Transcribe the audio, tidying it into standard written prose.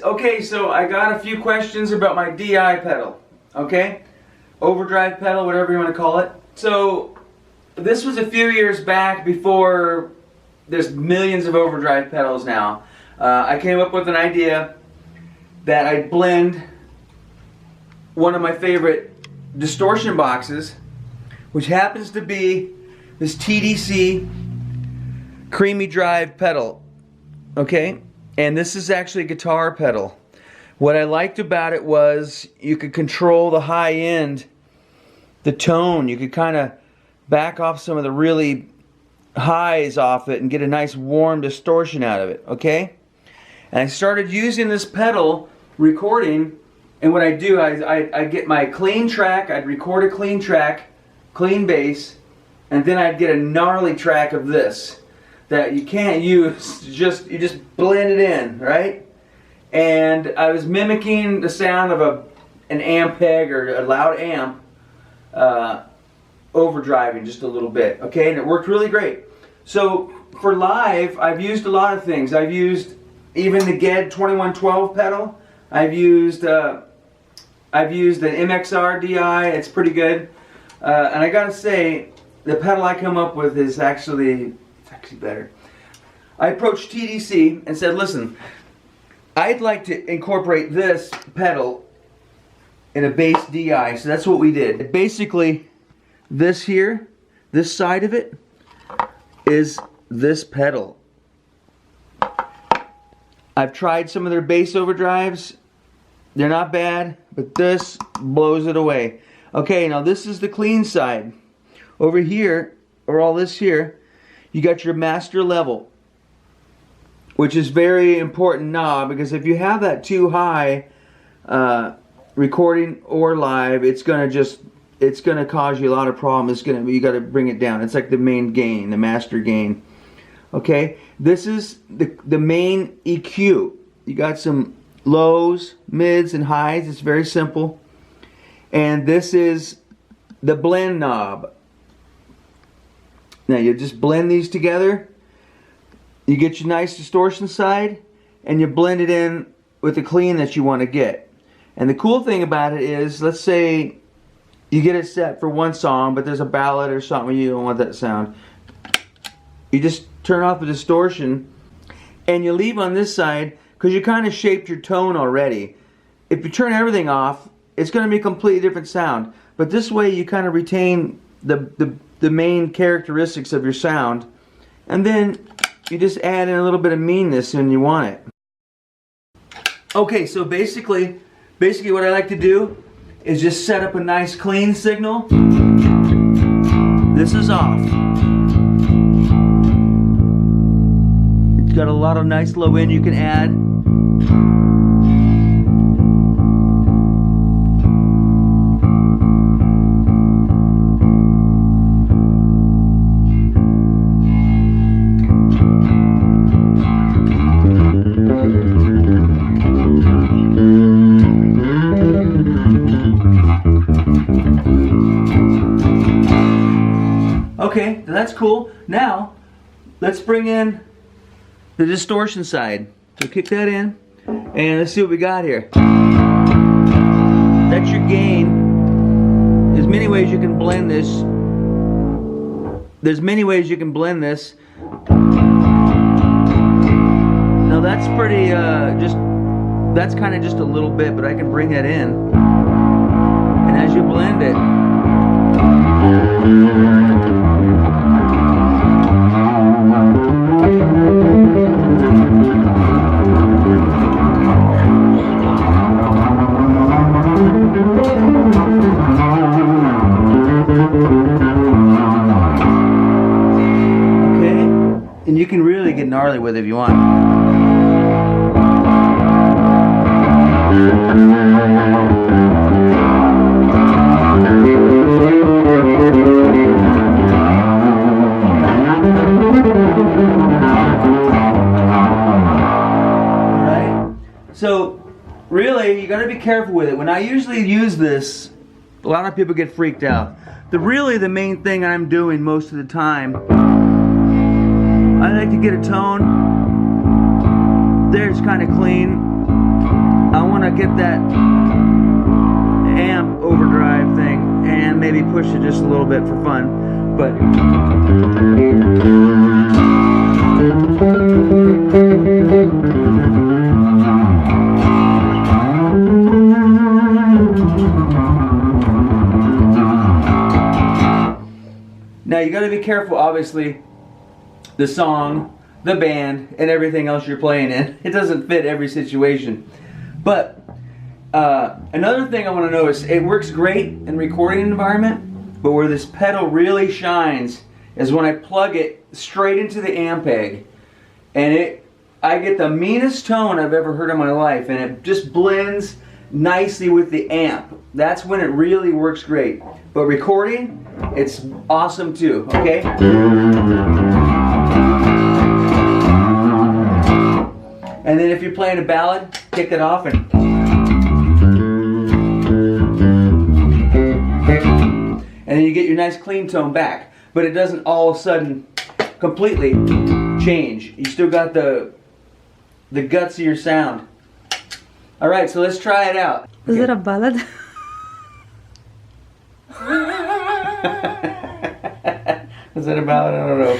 Okay, so I got a few questions about my DI pedal, okay? Overdrive pedal, whatever you want to call it. So, this was a few years back before there's millions of overdrive pedals now. I came up with an idea that I'd blend one of my favorite distortion boxes, which happens to be this TDC Creamy Drive pedal, okay? And this is actually a guitar pedal. What I liked about it was you could control the high end, the tone. You could kind of back off some of the really highs off it and get a nice warm distortion out of it, okay? And I started using this pedal recording, and what I do, I get my clean track, I'd record a clean track, clean bass, and then I'd get a gnarly track of this that you can't use, you just blend it in, right? And I was mimicking the sound of an amp peg or a loud amp, overdriving just a little bit, okay? And it worked really great. So for live, I've used a lot of things. I've used even the GED 2112 pedal. I've used the MXR DI. It's pretty good. And I gotta say, the pedal I come up with is actually better. I approached TDC and said, listen, I'd like to incorporate this pedal in a bass DI. So that's what we did. Basically, this here, this side of it, is this pedal. I've tried some of their bass overdrives. They're not bad, but this blows it away. Okay, now this is the clean side. Over here, or all this here, you got your master level, which is very important now, because if you have that too high, recording or live, it's gonna cause you a lot of problems. You got to bring it down. It's like the main gain, the master gain. Okay, this is the main EQ. You got some lows, mids, and highs. It's very simple. And this is the blend knob. Now you just blend these together. You get your nice distortion side, and you blend it in with the clean that you want to get. And the cool thing about it is, let's say you get it set for one song, but there's a ballad or something you don't want that sound. You just turn off the distortion, and you leave on this side, because you kind of shaped your tone already. If you turn everything off, it's going to be a completely different sound. But this way you kind of retain the main characteristics of your sound, and then you just add in a little bit of meanness when you want it. Okay, so basically what I like to do is just set up a nice clean signal. This is off. It's got a lot of nice low end you can add. Okay, that's cool. Now, let's bring in the distortion side. So kick that in, and let's see what we got here. That's your gain. There's many ways you can blend this. Now that's pretty, that's kind of just a little bit, but I can bring that in. And as you blend it, and you can really get gnarly with it if you want. Alright? So, really, you gotta be careful with it. When I usually use this, a lot of people get freaked out. Really, the main thing I'm doing most of the time, I like to get a tone there, it's kind of clean, get that amp overdrive thing and maybe push it just a little bit for fun. But now you got to be careful, obviously, the song, the band, and everything else you're playing in. It doesn't fit every situation. But another thing I want to know is it works great in recording environment, but where this pedal really shines is when I plug it straight into the amp egg, and I get the meanest tone I've ever heard in my life, and it just blends nicely with the amp. That's when it really works great. But recording, it's awesome too, okay? And then if you're playing a ballad, kick it off and then you get your nice clean tone back. But it doesn't all of a sudden completely change. You still got the guts of your sound. Alright, so let's try it out. Is it a ballad? Is it a ballad? I don't know.